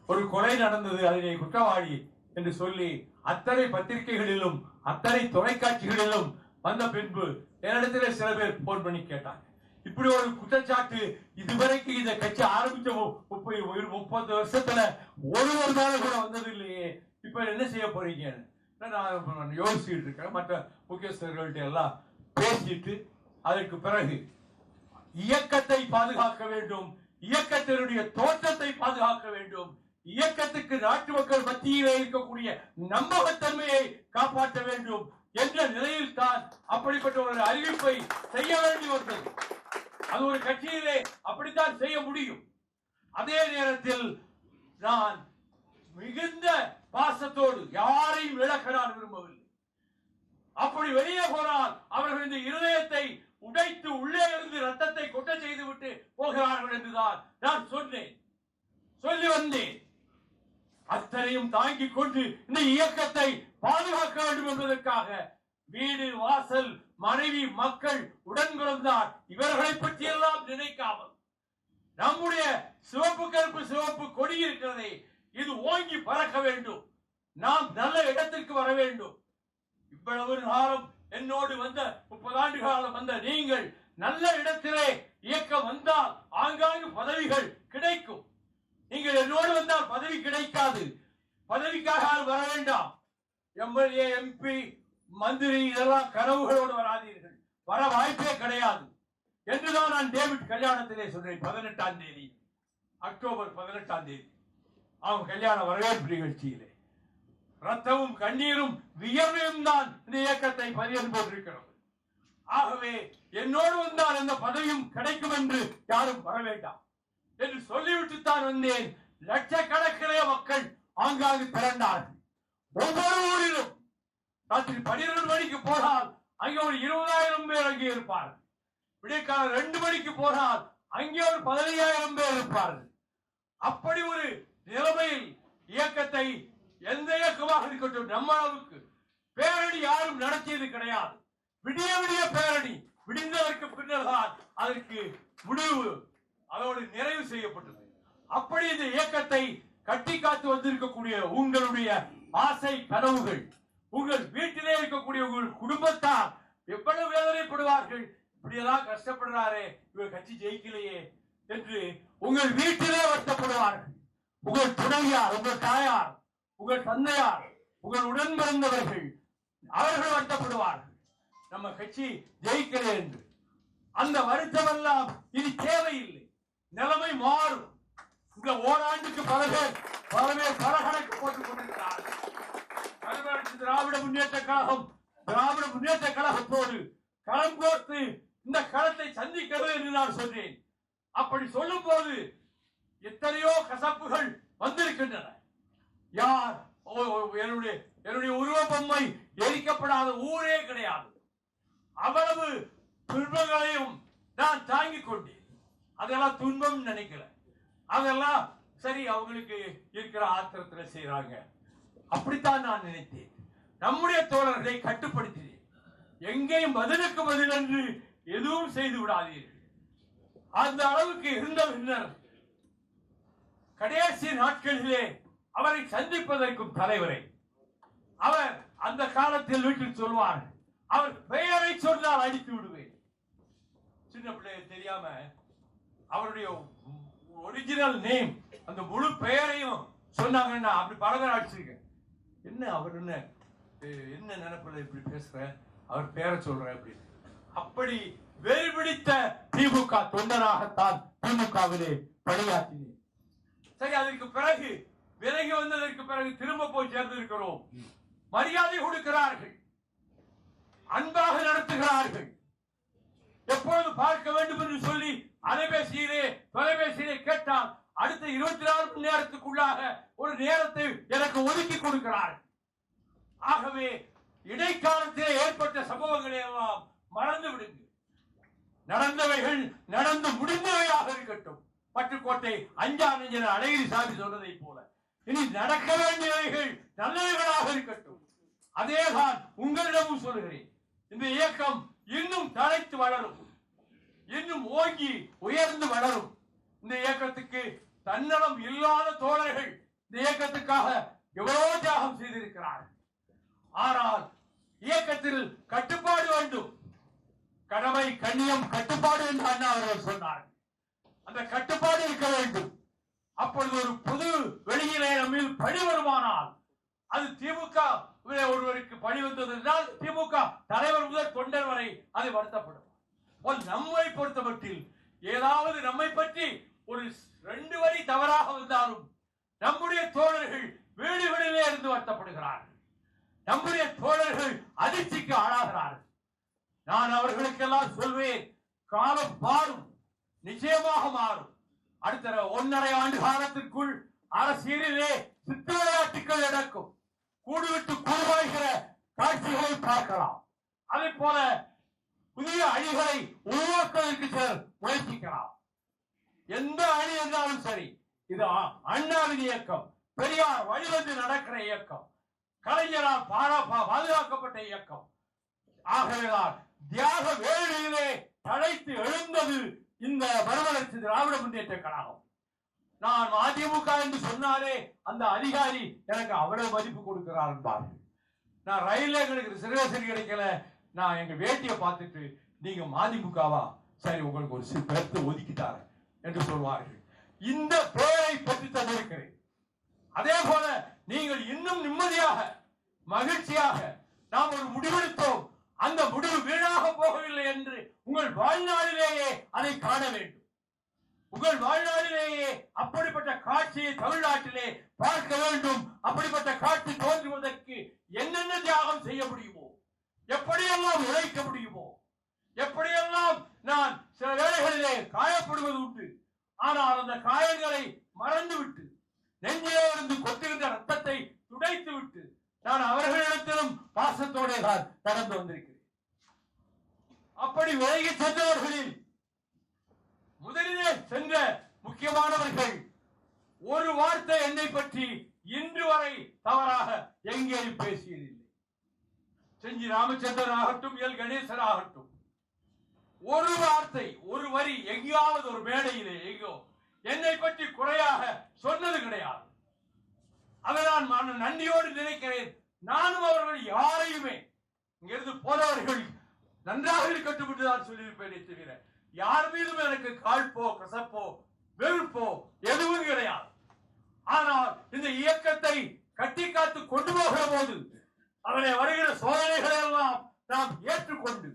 ஒரு கொலை நடந்தது, அதிலே குற்றவாளி என்று சொல்லி அத்தனை பத்திரிகைகளிலும் அத்தனை தொலைக்காட்சிகளிலும் வந்த பின்பு என்னிடத்திலே சில பேர் போன் பண்ணி கேட்டாங்க, இப்படி ஒரு குற்றச்சாட்டு இதுவரைக்கும் இந்த கட்சி ஆரம்பிச்ச 30 வருஷத்துல ஒரு நாள் கூட வந்தது இல்லையே, இப்ப என்ன செய்ய போறீங்க? நான் யோசிச்சுட்டு இருக்கேன். மற்ற முக்கியஸ்தர்கள்ட்ட எல்லாம் பேசிட்டு அதற்கு பிறகு இயக்கத்தை பாதுகாக்க வேண்டும், இயக்கத்தினுடைய தோற்றத்தை பாதுகாக்க வேண்டும் இயக்கத்துக்கு நாட்டு மக்கள் மத்தியிலே இருக்கக்கூடிய நம்பகத்தன்மையை காப்பாற்ற வேண்டும் என்ற நிலையில் தான் அப்படிப்பட்ட ஒரு அறிவிப்பை செய்ய வேண்டி வந்தது. அது ஒரு கட்சியிலே அப்படித்தான் செய்ய முடியும். அதே நேரத்தில் நான் மிகுந்த பாசத்தோடு யாரையும் இழக்க நான் விரும்பவில்லை. அப்படி வெளியே போனால் அவர்கள் இந்த இருதயத்தை உடைத்து உள்ளே இருந்து ரத்தத்தை கொட்ட செய்துவிட்டு போகிறார்கள் என்றுதான் நான் சொன்னேன், சொல்லி வந்தேன். அத்தனையும் தாங்கிக் கொண்டு இந்த இயக்கத்தை பாதுகாக்க வேண்டும் என்பதற்காக வீடு வாசல் மனைவி மக்கள் உடன் பிறந்தார் இவர்களை பற்றி எல்லாம் நினைக்காமல் நம்முடைய சிவப்பு கருப்பு சிவப்பு கொடி இருக்கிறதே, இது ஓங்கி பறக்க வேண்டும், நாம் நல்ல இடத்திற்கு வர வேண்டும். இவ்வளவு காலம் என்னோடு வந்த 30 ஆண்டு காலம் வந்த நீங்கள் நல்ல இடத்திலே இயக்கம் வந்தால் ஆங்காங்கு பதவிகள் கிடைக்கும். நீங்கள் என்னோடு வந்தால் பதவி கிடைக்காது. பதவிக்காக வர வேண்டாம். எம்எல்ஏ எம்பி மந்திரி இதெல்லாம் கனவுகளோடு வராதீர்கள், வர வாய்ப்பே கிடையாது என்றுதான் நான் டேவிட் கல்யாணத்திலே சொன்னேன். 18ஆம் தேதி அக்டோபர் 18ஆம் தேதி அவன் கல்யாண வரவேற்பு நிகழ்ச்சியிலே ரத்தமும் கண்ணீரும் வியர்வையும் தான் இந்த இயக்கத்தை பதியம் போட்டிருக்கிறது. ஆகவே என்னோடு வந்தால் இந்த பதவியும் கிடைக்கும் என்று யாரும் வர வேண்டாம் என்று சொல்லிவிட்டு தான் வந்தேன். லட்சக்கணக்கிலே மக்கள் ஆங்காங்கு திரண்டார்கள். ஒவ்வொரு ஊரிலும் ராத்திரி 12 மணிக்கு போனால் அங்கே ஒரு 20,000 பேர் அங்கே இருப்பார்கள். விடைக்கால 2 மணிக்கு போனால் அங்கே ஒரு 15,000 பேர் இருப்பார்கள். அப்படி ஒரு நிலைமையில் இயக்கத்தை எந்த இயக்கமாக இருக்கட்டும் நம்ம அளவுக்கு பேரணி யாரும் நடத்தியது கிடையாது. விடிய விடிய பேரணி, விடிந்ததற்கு பின்னர் தான் அதற்கு முடிவு அதோடு நிறைவு செய்யப்பட்டது. அப்படி இந்த இயக்கத்தை கட்டி காத்து வந்திருக்கக்கூடிய உங்களுடைய ஆசை கனவுகள், உங்கள் வீட்டிலே இருக்கக்கூடிய உங்கள் குடும்பத்தார் எவ்வளவு வேதனைப்படுவார்கள். இப்படியெல்லாம் கஷ்டப்படுறாரே, இவர் கட்சி ஜெயிக்கலையே என்று உங்கள் வீட்டிலே வருத்தப்படுவார்கள். உங்கள் துணையார், உங்கள் தாயார், உங்கள் தந்தையார், உங்கள் உடன் பிறந்தவர்கள் அவர்கள் வருத்தப்படுவார்கள், நம்ம கட்சி ஜெயிக்கல என்று. அந்த வருத்தம் எல்லாம் இனி தேவையில்லை. நிலைமை மாறும். இந்த ஓராண்டுக்கு பல பேர் பரகணக்கு போட்டுக் கொண்டிருக்கிறார்கள். திராவிட முன்னேற்ற கழகத்தோடு களம் கோர்த்து இந்த களத்தை சந்திக்கிறது என்று நான் சொன்னேன். அப்படி சொல்லும் போது எத்தனையோ கசப்புகள் வந்திருக்கின்றன. யார் என்னுடைய உருவ பொம்மை எரிக்கப்படாத ஊரே கிடையாது. அவ்வளவு துன்பங்களையும் நான் தாங்கிக் கொண்டேன். அதெல்லாம் துன்பம் நினைக்கல. அதெல்லாம் சரி, அவங்களுக்கு இருக்கிற ஆத்திரத்தில் செய்யறாங்க, அப்படித்தான் நான் நினைத்தேன். நம்முடைய தோழர்களை கட்டுப்படுத்தினேன். எங்கேயும் பதிலுக்கு பதில் என்று எதுவும் செய்து விடாதீர்கள். அந்த அளவுக்கு இருந்த பின்னர் கடைசி நாட்களிலே அவரை சந்திப்பதற்கும் தலைவரை அவர் அந்த காலத்தில் வீட்டில் சொல்வார், அவர் பெயரை சொன்னால் அடித்து விடுவேன். சின்ன பிள்ளைகள் தெரியாம அவருடைய ஒரிஜினல் நேம், அந்த முழு பெயரையும் சொன்னாங்கன்னா அப்படி பலதர அடிச்சிருக்கேன். என்ன அவர் என்ன நினைப்புல இப்படி பேசுற, அவர் பேரை சொல்ற அப்படின்னு. அப்படி வெறி பிடித்த திமுக தொண்டனாகத்தான் திமுகவிலே பணியாற்றினேன். சரி, அதற்கு பிறகு விலகி வந்ததற்கு பிறகு திரும்ப போய் சேர்ந்திருக்கிறோம். மரியாதை கொடுக்கிறார்கள், அன்பாக நடத்துகிறார்கள். எப்பொழுது பார்க்க வேண்டும் என்று சொல்லி தொலைபேசியிலே கேட்டால் அடுத்த 24 மணி நேரத்துக்குள்ளாக ஒரு நேரத்தை எனக்கு ஒதுக்கி கொடுக்கிறார்கள். ஆகவே இடைக்காலத்திலே ஏற்பட்ட சம்பவங்களை எல்லாம் மறந்து விடுங்க. நடந்தவைகள் நடந்து முடிந்தவையாக இருக்கட்டும். பட்டுக்கோட்டை அஞ்சானஞ்சன அழகிரி சாமி சொன்னதை போல இனி நடக்க வேண்டியவைகள் நல்லவைகளாக இருக்கட்டும். அதேதான் உங்களிடமும் சொல்கிறேன். இந்த இயக்கம் இன்னும் தழைத்து வளரும், இன்னும் ஓங்கி உயர்ந்து வளரும். இந்த இயக்கத்துக்கு தன்னலம் இல்லாத தோழர்கள் இந்த இயக்கத்துக்காக எவ்வளவு தியாகம் செய்திருக்கிறார்கள். ஆனால் இயக்கத்தில் கட்டுப்பாடு வேண்டும். கடமை கண்ணியம் கட்டுப்பாடு என்று அண்ணா அவர்கள் சொன்னார்கள். அந்த கட்டுப்பாடு இருக்க வேண்டும். அப்பொழுது ஒரு பொது வெளியிலே நம்மில் பழி வருமானால் அது திமுக ஒருவருக்கு பழி வந்தது என்றால் திமுக தலைவர் முதல் தொண்டர் வரை அதை வருத்தப்படும். நம்மை பொறுத்தமட்டில் ஏதாவது நம்மை பற்றி ஒரு 2 வரி தவறாக வந்தாலும் நம்முடைய தோழர்கள் வீடுகளிலே இருந்து வருத்தப்படுகிறார்கள். நம்முடைய தோழர்கள் அதிர்ச்சிக்கு ஆளாகிறார்கள். நான் அவர்களுக்கெல்லாம் சொல்வேன், காலம் மாறும், நிச்சயமாக மாறும். அடுத்த 1.5 ஆண்டு காலத்திற்குள் அரசியலிலே சித்த விளையாட்டுகள் நடக்கும். கூடுவிட்டு கூடுவாய்கிற காட்சிகளை பார்க்கலாம். அதே போல புதிய அணிகளை உருவாக்குவதற்கு சிலர் முயற்சிக்கலாம். எந்த அணி என்றாலும் சரி, இது அண்ணாவின் இயக்கம், பெரியார் வழிவந்து நடக்கிற இயக்கம், கலைஞரால் பாதுகாக்கப்பட்ட இயக்கம். ஆகவேதான் தியாக வேளையிலே தழைத்து எழுந்தது இந்த மறுமலர்ச்சி திராவிட முன்னேற்ற கழகம். நான் அதிமுக என்று சொன்னாலே அந்த அதிகாரி எனக்கு அவ்வளவு மதிப்பு கொடுக்கிறார் என்பார்கள். நான் ரயில்ல எனக்கு ரிசர்வேஷன் கிடைக்கல, நான் எங்க வேட்டியை பார்த்துட்டு நீங்க மதிமுகவா, சரி உங்களுக்கு ஒரு பெருத்து ஒதுக்கிட்டார என்று சொல்வார்கள். இந்த பெயரை பற்றி தந்திருக்கிறேன். அதே போல நீங்கள் இன்னும் நிம்மதியாக மகிழ்ச்சியாக நாம் ஒரு முடிவெடுத்தோம், அந்த முடிவு வீணாக போகவில்லை என்று உங்கள் வாழ்நாளிலேயே அதை காண வேண்டும். உங்கள் வாழ்நாளிலேயே அப்படிப்பட்ட காட்சியை தமிழ்நாட்டிலே பார்க்க வேண்டும். அப்படிப்பட்ட காட்சி தோன்றுவதற்கு என்னென்ன தியாகம் செய்ய முடியுமோ, எப்படியெல்லாம் உழைக்க முடியுமோ, எப்படியெல்லாம் நான் சில வேளைகளிலே காயப்படுவது உண்டு. ஆனால் அந்த காயங்களை மறந்துவிட்டு நெஞ்சிலே இருந்து கொட்டுகின்ற ரத்தத்தை துடைத்து விட்டு நான் அவர்களிடத்திலும் பாசத்தோட தான் கடந்து வந்திருக்கிறேன். அப்படி விலகி சென்றவர்களில் முதலிலே சென்ற முக்கியமானவர்கள் ஒரு வார்த்தை என்னை பற்றி இன்று வரை தவறாக எங்கேயும் பேசியதில்லை. செஞ்சி ராமச்சந்திரன் ஆகட்டும், எல் கணேசன் ஆகட்டும், ஒரு வார்த்தை ஒரு வரி எங்கேயாவது ஒரு மேடையிலே எங்கோ என்னை பற்றி குறையாக சொன்னது கிடையாது. அதை நான் நன்றியோடு நினைக்கிறேன். நானும் அவர்கள் யாரையுமே இங்கிருந்து போனவர்கள் நன்றாக இருக்கட்டும் என்று தான் சொல்லியிருப்பேனே தவிர யார் மீதும் எனக்கு காழ்ப்போ கசப்போ வெறுப்போ எதுவும் கிடையாது. ஆனால் இந்த இயக்கத்தை கட்டி காத்து கொண்டு போகிற போது அதனை வருகிற சோதனைகளை எல்லாம் நாம் ஏற்றுக்கொண்டு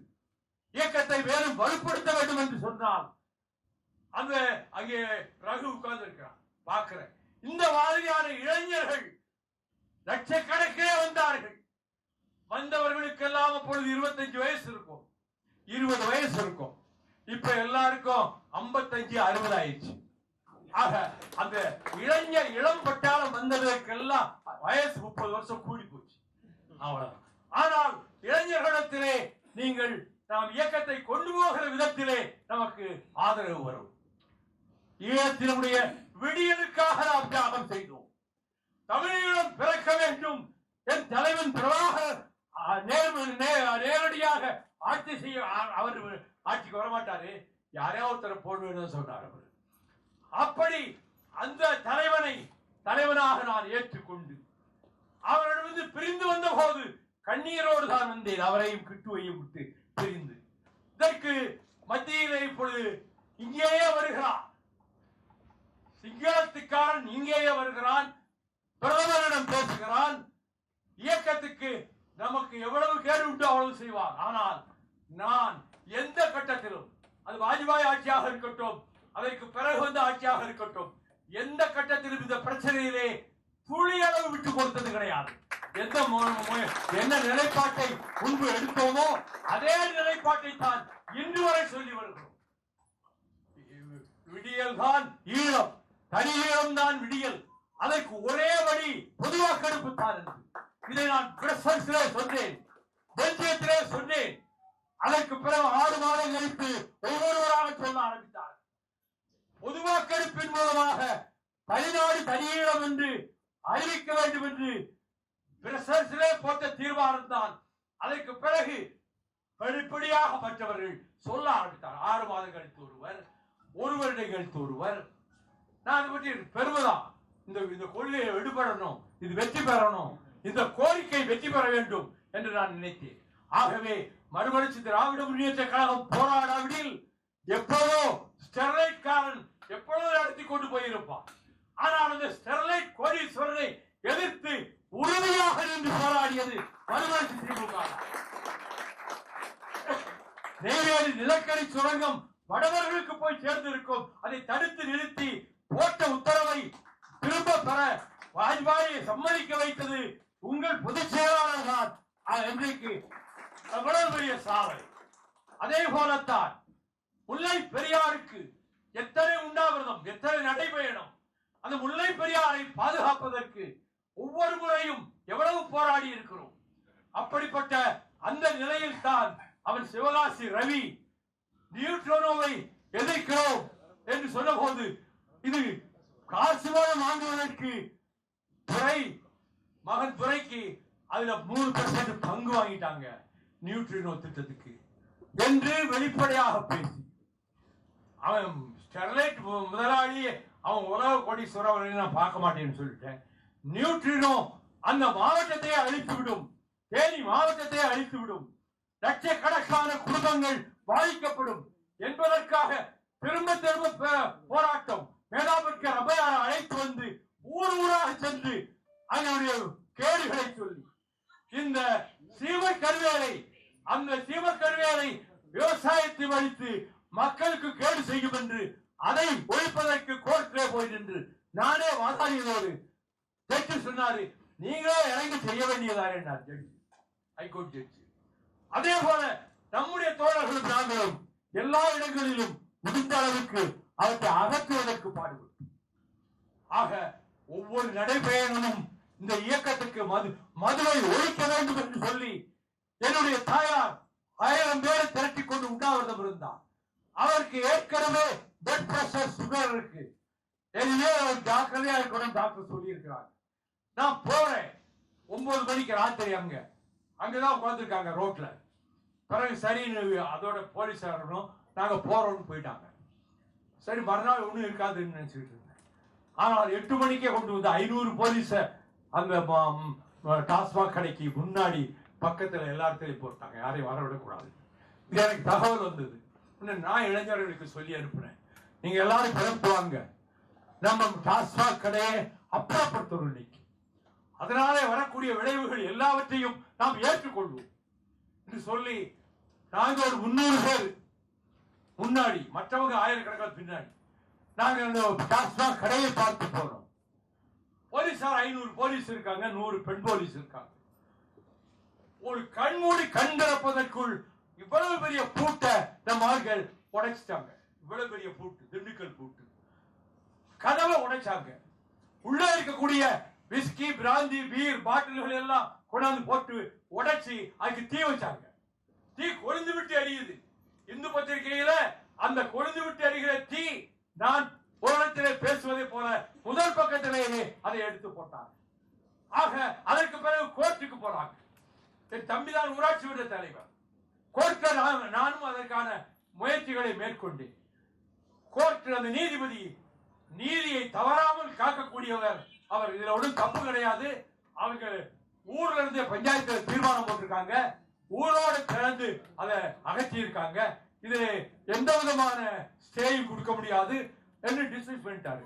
இயக்கத்தை மேலும் வலுப்படுத்த வேண்டும் என்று சொன்னால் அந்த அங்கே ரகு உட்கார்ந்து இருக்கிறான் பார்க்கிறேன். இந்த மாதிரியான இளைஞர்கள் லட்சக்கணக்கிலே வந்தார்கள். வந்தவர்களுக்கெல்லாம் அப்பொழுது 25 வயசு இருக்கும், 20 வயசு இருக்கும். இப்ப எல்லாருக்கும் 55 60 ஆயிடுச்சு. ஆக அந்த இளைஞர் இளம் பட்டாளம் வந்ததற்கெல்லாம் வயசு 30 வருஷம் கூடி போச்சு, அவ்வளவு. ஆனால் இளைஞர்களிடத்திலே நீங்கள் நாம் இயக்கத்தை கொண்டு போகிற விதத்திலே நமக்கு ஆதரவு வரும். ஈழத்தினுடைய விடியலுக்காக நாம் தியாகம் செய்தோம். தமிழீழம் பிறக்க வேண்டும். என் தலைவன் பிரபாகர் நேரடியாக ஆட்சி செய்ய, அவர் ஆட்சிக்கு வரமாட்டாரு, யாரையாவது ஒருத்தர் போடுவேன்னு சொன்னார் அவர். அப்படி அந்த தலைவனை தலைவனாக நான் ஏற்றுக்கொண்டு அவரிடமிருந்து பிரிந்து வந்த போது கண்ணீரோடு தான் வந்தேன். அவரையும் கிட்டுவையும் விட்டு பிரிந்து. இதற்கு மத்தியிலே இப்பொழுது இங்கேயே வருகிறான் சிங்களத்துக்காரன், இங்கேயே வருகிறான், பிரதமரிடம் பேசுகிறான். இயக்கத்துக்கு நமக்கு எவ்வளவு கேடு உண்டு அவ்வளவு செய்வார். ஆனால் நான் எந்த கட்டத்திலும், அது வாஜ்பாய் ஆட்சியாக இருக்கட்டும், அதற்கு பிறகு வந்த ஆட்சியாக இருக்கட்டும், எந்த கட்டத்திலும் இந்த பிரச்சனையிலே துளி அளவு விட்டு கொடுத்தது கிடையாது. என்ன நிலைப்பாட்டை முன்பு எடுத்தோமோ அதே நிலைப்பாட்டை தான் இன்று வரை சொல்லி வருகிறோம். விடியல் தான் ஈழம், தனி ஈழம் தான் விடியல். அதற்கு ஒரே வழி பொது வாக்கெடுப்பு தான் என்று இதை நான் பிரசன்ஸிலே சொன்னேன், பெல்ஜியத்திலே சொன்னேன். அதற்கு பிறகு 6 மாதம் கழித்து ஒவ்வொருவராக சொல்ல ஆரம்பித்தார். பொது வாக்கெடுப்பின் மூலமாக தனிநாடு தனியீழம் என்று அறிவிக்க வேண்டும் என்று பிரசன்ஸிலே போட்ட தீர்மானம் தான். அதற்கு பிறகு படிப்படியாக மற்றவர்கள் சொல்ல ஆரம்பித்தார். 6 மாதம் கழித்து ஒருவர், 1 வருடம் கழித்து ஒருவர். நான் பற்றி பெருமைதான். இந்த கொள்கையை விடுபடணும், இது வெற்றி பெறணும், இந்த கோரிக்கை வெற்றி பெற வேண்டும் என்று நான் நினைத்தேன். ஆகவே மறுமலர்ச்சி திராவிட முன்னேற்ற கழகம் போராடாவிடில் எப்போதோ ஸ்டெர்லைட் காரன் எப்பொழுதோ நடத்தி கொண்டு போயிருப்பான். ஆனால் அந்த ஸ்டெர்லைட் கோடீஸ்வரரை எதிர்த்து உறுதியாக நின்று போராடியது மறுமலர்ச்சி திமுக. நெய்வேலி நிலக்கரி சுரங்கம் வடவர்களுக்கு போய் சேர்ந்திருக்கும், அதை தடுத்து நிறுத்தி போட்ட உத்தரவை திரும்ப பெற வாஜ்பாயை சம்மதிக்க வைத்தது உங்கள் பொதுச் செயலாளர் தான். இன்றைக்கு அவ்வளவு பெரிய சாதனை. அதே போலத்தான் முல்லை பெரியாருக்கு எத்தனை உண்ணாவிரதம், எத்தனை நடைபயணம். அந்த முல்லை பெரியாரை பாதுகாப்பதற்கு ஒவ்வொரு முறையும் எவ்வளவு போராடி இருக்கிறோம். அப்படிப்பட்ட அந்த நிலையில் தான் அவன் சிவகாசி ரவி நியூட்ரோனோவை எதிர்க்கிறோம் என்று சொன்ன போது இது காசு வாங்குவதற்கு துறை மகன் துறைக்கு அதுல 3% பங்கு வாங்கிட்டாங்க நியூட்ரினோ திட்டத்துக்கு என்று வெளிப்படையாக பேசி அவன் ஸ்டெர்லைட் முதலாளி அவன் உலக கோடீஸ்வரர் நான் பார்க்க மாட்டேன்னு சொல்லிட்டேன். நியூட்ரினோ அந்த மாவட்டத்தை அழித்துவிடும், தேனி மாவட்டத்தை அழித்துவிடும், லட்சக்கணக்கான குடும்பங்கள் பாதிக்கப்படும் என்பதற்காக திரும்ப திரும்ப போராட்டம். மேதாபுரம் அபயார அழைத்து வந்து ஊர் ஊராக சென்று அதனுடைய கேடுகளை சொல்லி இந்த சீமக்கருவேலை அந்த சீமக்கருவேலை விவசாயத்தை வலித்து மக்களுக்கு கேடு செய்யும் என்று அதை ஒழிப்பதற்கு கோர்ட்டிலே போய் நின்று நானே வாதாடினோடு ஜட்ஜி சொன்னாரு, நீங்களே இறங்கி செய்ய வேண்டியதாக ஹைகோர்ட் ஜட்ஜி. அதே போல நம்முடைய தோழர்களும் நாங்களும் எல்லா இடங்களிலும் முடிந்த அளவுக்கு அவற்றை அகற்றுவதற்கு பாடுபடும். ஆக ஒவ்வொரு நடைபயணமும் இந்த இயக்கத்துக்கு மதுவை ஒழிக்க வேண்டும் என்று சொல்லி என்னுடைய தாயார் 1000 பேரை திரட்டி கொண்டு உண்ணாவிரதம் இருந்தார். அவருக்கு ஏற்கனவே பிளட் பிரஷர் சுகர் இருக்கு. ஜாக்கிரதையா இருக்கணும் டாக்டர் சொல்லி இருக்கிறார். நான் போறேன் 9 மணிக்கு ராத்திரி அங்கதான் உட்கார்ந்துருக்காங்க ரோட்ல. பிறகு சரின்னு அதோட போலீஸாரும் நாங்க போறோம்னு போயிட்டாங்க. சரி மறுநாள் ஒண்ணும் இருக்காதுன்னு நினைச்சுட்டு இருந்தேன். ஆனால் 8 மணிக்கே கொண்டு வந்து 500 போலீஸ அந்த டாஸ்மாக் கடைக்கு முன்னாடி பக்கத்துல எல்லாத்தையும் போட்டாங்க, யாரையும் வர விடக்கூடாது. இது எனக்கு தகவல் வந்தது. நான் இளைஞர்களுக்கு சொல்லி அனுப்புனேன், நீங்க எல்லாரும் கிளம்புவாங்க, நம்ம டாஸ்மாக் கடையை அப்புறப்படுத்தணும் இன்னைக்கு. அதனாலே வரக்கூடிய விளைவுகள் எல்லாவற்றையும் நாம் ஏற்றுக்கொள்வோம் என்று சொல்லி நாங்க ஒரு 300 பேர் முன்னாடி, மற்றவங்க ஆயிரக்கணக்கான பின்னாடி நாங்க அந்த டாஸ்மாக் கடையை பார்த்து போனோம். போலீசார் 500 போலீஸ் இருக்காங்க, 100 பெண் போலீஸ் இருக்காங்க. ஒரு கண்மூடி கண் திறப்பதற்குள் இவ்வளவு பெரிய பூட்டை நம்ம ஆட்கள் உடைச்சிட்டாங்க. இவ்வளவு பெரிய பூட்டு, திண்டுக்கல் பூட்டு, கதவை உடைச்சாங்க. உள்ள இருக்கக்கூடிய விஸ்கி, பிராந்தி, பீர் பாட்டில்கள் எல்லாம் கொண்டாந்து போட்டு உடைச்சி அதுக்கு தீ வச்சாங்க. தீ கொழுந்து விட்டு எரியுது. இந்து பத்திரிகையில அந்த கொழுந்து விட்டு எரிகிற தீ நான் புராணத்திலே பேசுவதை போல முதல் பக்கத்திலேயே அதை எடுத்து போட்டாங்க. ஆக அதற்கு பிறகு கோர்ட்டுக்கு போறாங்க. என் தம்பிதான் ஊராட்சி மன்ற தலைவர். கோர்ட்டில் நானும் அதற்கான முயற்சிகளை மேற்கொண்டேன். கோர்ட்டில் அந்த நீதிபதி நீதியை தவறாமல் காக்கக்கூடியவர். அவர் இதுல ஒன்றும் தப்பு கிடையாது. அவங்க ஊர்ல இருந்து பஞ்சாயத்துல தீர்மானம் போட்டிருக்காங்க, ஊரோடு கலந்து அதை அகற்றி இருக்காங்க. இது எந்த விதமான ஸ்டேயும் கொடுக்க முடியாது என்று டிஸ்மிஸ் பண்ணிட்டாரு.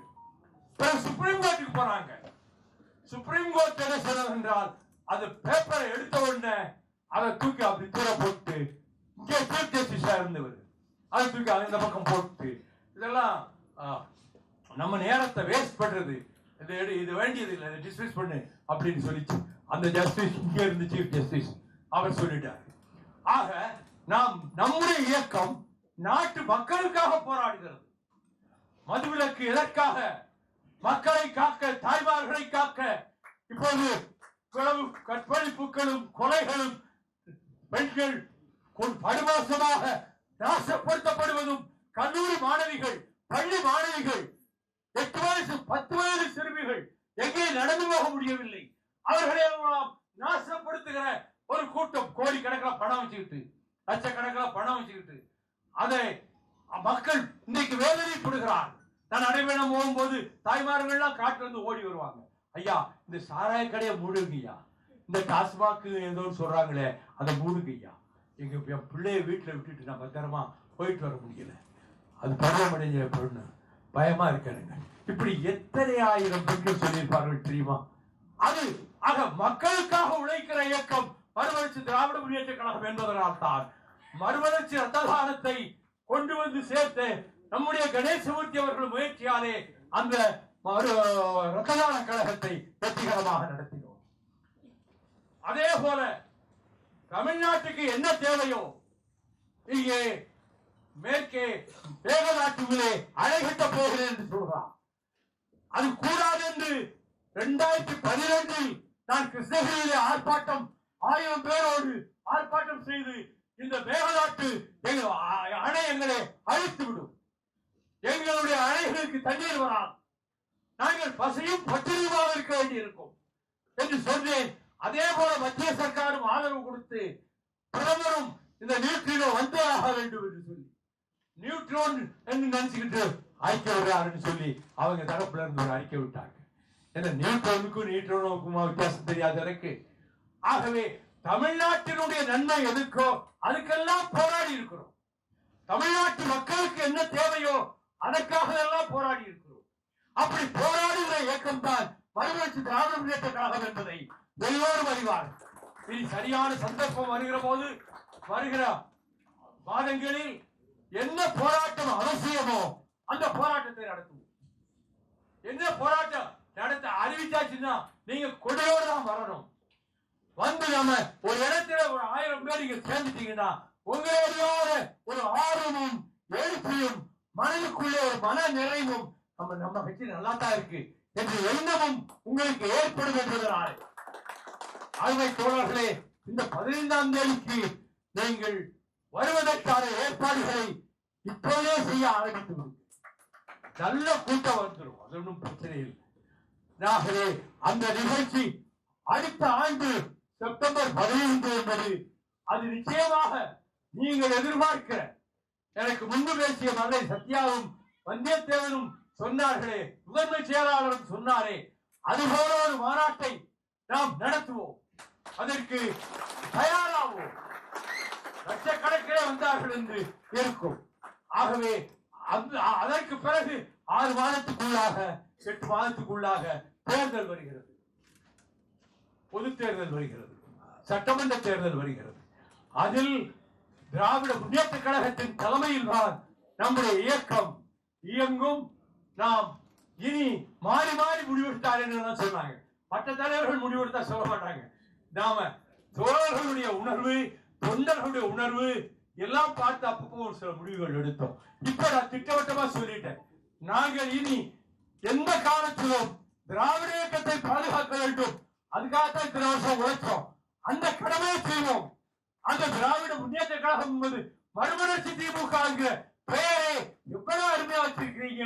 சுப்ரீம் கோர்ட்டுக்கு போறாங்க. சுப்ரீம் கோர்ட் என்ன சொன்னது என்றால், அது பேப்பரை எடுத்த உடனே அதை தூக்கி அப்படி தூர போட்டு, இங்கே சீஃப் ஜஸ்டிஸா இருந்தவர் அதை தூக்கி அந்த பக்கம் போட்டு, இதெல்லாம் நம்ம நேரத்தை வேஸ்ட் பண்றது, இது வேண்டியது இல்லை, டிஸ்மிஸ் பண்ணு அப்படின்னு சொல்லிச்சு. அந்த ஜஸ்டிஸ் இங்க இருந்து சீஃப் ஜஸ்டிஸ் அவர் சொல்லிட்டார். ஆக நாம் நம்முடைய இயக்கம் நாட்டு மக்களுக்காக போராடுகிறது. மதுவிலக்கு எதற்காக? மக்களை காக்க, தாய்மார்களை காக்க. இப்போது கற்பழிப்புகளும் கொலைகளும் பெண்கள் படுமோசமாக நாசப்படுத்தப்படுவதும், கல்லூரி மாணவிகள், பள்ளி மாணவிகள், 8 வயசு 10 வயது சிறுமிகள் எங்கே நடந்து போக முடியவில்லை. அவர்களை நாசப்படுத்துகிற ஒரு கூட்டம் கோடிக்கணக்கில் பணம் வச்சுக்கிட்டு, லட்சக்கணக்கில் பணம் வச்சுக்கிட்டு அதை மக்கள் இன்னைக்கு வேதனைப்படுகிறார். நான் நடைபயணம் போகும்போது தாய்மார்கள் எல்லாம் காட்டுல இருந்து ஓடி வருவாங்க. ஐயா, இந்த சாராய கடையை மூடுங்கய்யா, இந்த டாஸ்மாக் ஏதோ சொல்றாங்களே அதை மூடுங்கய்யா, எங்க பிள்ளைய வீட்டுல விட்டுட்டு நான் பத்திரமா போயிட்டு வர முடியல, அது பருவமடைஞ்ச பொண்ணு பயமா இருக்காருங்க. இப்படி எத்தனை ஆயிரம் பெண்கள் சொல்லியிருப்பார்கள் தெரியுமா? அது ஆக மக்களுக்காக உழைக்கிற இயக்கம் மறுமலர்ச்சி திராவிட முன்னேற்ற கழகம் என்பதனால் தான் மறுமலர்ச்சி ரத்ததானத்தை கொண்டு வந்து சேர்த்து நம்முடைய கணேசமூர்த்தி அவர்கள் முயற்சியாலே அந்த ரத்ததான கழகத்தை வெற்றிகரமாக நடத்தினோம். அதே போல தமிழ்நாட்டுக்கு என்ன தேவையோ இங்கே மேற்கே மேகதாட்டுகளே அணை கட்ட போகிறேன் என்று சொல்றார். அது கூடாது என்று 2012 நான் கிருஷ்ணகிரியிலே ஆர்ப்பாட்டம் 1000 பேரோடு ஆர்ப்பாட்டம் செய்து இந்த மேகதாட்டு அணை எங்களை அழித்து விடும், எங்களுடைய அணைகளுக்கு தண்ணீர் வராது, நாங்கள் பசியும் பட்டினியுமாக இருக்க வேண்டியிருக்கும் என்று சொன்னேன். அதே போல மத்திய சர்க்காரும் ஆதரவு கொடுத்து பிரதமரும் இந்த நியூட்ரினோ வந்தே ஆக வேண்டும் என்று சொல்லி நியூட்ரோன் என்று நினைச்சுக்கிட்டு ஐக்கிய விடுறாருன்னு சொல்லி அவங்க தரப்புல இருந்து ஒரு அறிக்கை விட்டாங்க. ஏன்னா நியூட்ரோனுக்கும் நியூட்ரோனுக்கும் வித்தியாசம் தெரியாத எனக்கு. ஆகவே தமிழ்நாட்டினுடைய நன்மை எதுக்கோ அதுக்கெல்லாம் போராடி இருக்கிறோம். தமிழ்நாட்டு மக்களுக்கு என்ன தேவையோ அதற்காக எல்லாம் போராடி இருக்கிறோம். அப்படி போராடுகிற இயக்கம் தான் மறுமலர்ச்சி திராவிட முன்னேற்ற கழகம் என்பதை எல்லோரும் அறிவார்கள். இனி சரியான சந்தர்ப்பம் வருகிற போது வருகிற மாதங்களில் என்ன போராட்டம் அவசியமோ அந்த போராட்டத்தை நடத்துவோம். என்ன போராட்டம் நடத்த அறிவிச்சாச்சுன்னா நீங்க கொடையோடு தான் வரணும். வந்து நம்ம ஒரு இடத்துல ஒரு 1000 பேர் நீங்க சேர்ந்துட்டீங்கன்னா உங்களுடைய ஒரு ஆர்வமும் எழுச்சியும் மனதுக்குள்ளே ஒரு மன நிறைவும் நம்ம கட்சி நல்லா தான் இருக்கு என்ற எண்ணமும் உங்களுக்கு ஏற்படும் என்பதனால் அருமை தோழர்களே, இந்த 15ஆம் தேதிக்கு நீங்கள் வருவதற்கான ஏற்பாடுகளை இப்போதே செய்ய ஆரம்பித்து நல்ல கூட்டம் வந்துடும், அது ஒன்றும் பிரச்சனை இல்லை. ஆகவே அந்த நிகழ்ச்சி அடுத்த ஆண்டு செப்டம்பர் 15 என்பது அது நிச்சயமாக நீங்கள் எதிர்பார்க்கிற, எனக்கு முன்பு பேசிய மதுரை சத்யாவும் வந்தியத்தேவனும் சொன்னார்களே, முதன்மை செயலாளரும் சொன்னாரே, அதுபோல ஒரு மாநாட்டை நாம் நடத்துவோம், அதற்கு தயாராகும். லட்சக்கணக்கிலே வந்தார்கள் என்று இருக்கும். ஆகவே அதற்கு பிறகு 6 மாதத்துக்குள்ளாக 8 மாதத்துக்குள்ளாக தேர்தல் வருகிறது, பொது தேர்தல் வருகிறது, சட்டமன்ற தேர்தல் வருகிறது. அதில் திராவிட முன்னேற்ற கழகத்தின் தலைமையில் தான் நம்முடைய இயக்கம் இயங்கும். நாம் இனி மாறி மாறி முடிவெடுத்தார் என்று சொன்னாங்க. மற்ற தலைவர்கள் முடிவெடுத்தா சொல்ல மாட்டாங்க. நாம தோழர்களுடைய உணர்வு, தொண்டர்களுடைய உணர்வு எல்லாம் பார்த்து அப்பப்போ ஒரு சில முடிவுகள் எடுத்தோம். இப்ப நான் திட்டவட்டமா சொல்லிட்டேன், நாங்கள் இனி எந்த காலத்திலும் திராவிட இயக்கத்தை பாதுகாக்க வேண்டும், அதுக்காகத்தான் இத்தனை வருஷம் உழைச்சோம், அந்த கடமையை செய்வோம். அந்த திராவிட முன்னேற்ற கழகம் என்பது மறுமலர்ச்சி திமுக என்கிற பெயரை எவ்வளவு அருமையா வச்சிருக்கிறீங்க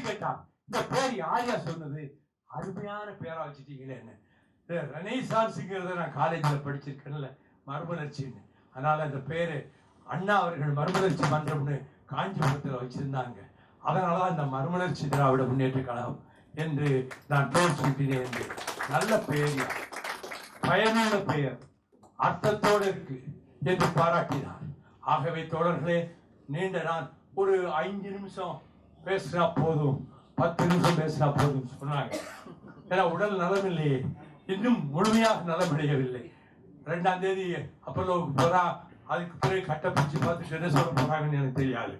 கேட்டான். இந்த பேர் யாரையா சொன்னது, அருமையான பேரா வச்சுட்டீங்களே. என்ன ரெனைசான்ஸ்ங்கிறத நான் காலேஜில் படிச்சிருக்கேன்ல, மறுமலர்ச்சின்னு, அதனால அந்த பேரு அண்ணா அவர்கள் மறுமலர்ச்சி மன்றம்னு காஞ்சிபுரத்தில் வச்சிருந்தாங்க. அதனாலதான் இந்த மறுமலர்ச்சி திராவிட முன்னேற்ற கழகம் என்று நான் பேர் சூட்டினேன் என்று. நல்ல பெயர், பயனுள்ள பெயர், அர்த்தத்தோடு இருக்கு என்று பாராட்டினார். ஆகவே தோழர்களே, நீண்ட நான் ஒரு 5 நிமிஷம் பேசினா போதும், 10 நிமிஷம் பேசினா போதும் சொன்னாங்க. ஏன்னா உடல் நலம் இல்லையே, இன்னும் முழுமையாக நலமடையவில்லை. 2ஆம் தேதி அப்பல்லோவுக்கு போறா, அதுக்கு பிறகு கட்டப்பிடிச்சு பார்த்துட்டு என்ன சொல்ல போறாங்கன்னு எனக்கு தெரியாது.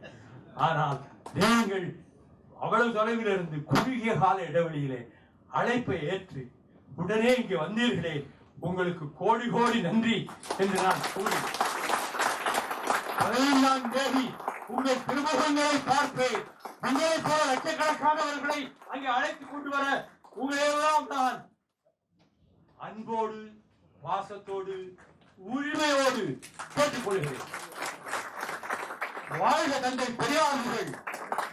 ஆனால் நீங்கள் அவ்வளவு தொலைவில் இருந்து குறுகிய கால இடைவெளியிலே அழைப்பை ஏற்று உடனே இங்கே வந்தீர்களே, உங்களுக்கு கோடி கோடி நன்றி என்று நான் கூறி 15ஆம் தேதி உங்கள் திருமுகங்களை பார்ப்பேன். உங்களை போல லட்சக்கணக்கானவர்களை அங்கே அழைத்துக் கொண்டு வர உங்களையெல்லாம் நான் அன்போடு, பாசத்தோடு, உரிமையோடு கேட்டுக் கொள்கிறேன். வாழ்க தந்தை பெரியார் புகழ்,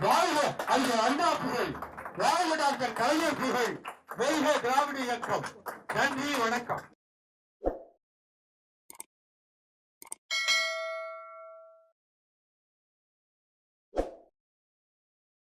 வாழ்க அறிஞர் அண்ணா புகழ், வாழ்க டாக்டர் கலைஞர் புகழ், வெல்க திராவிட இயக்கம். நன்றி, வணக்கம்.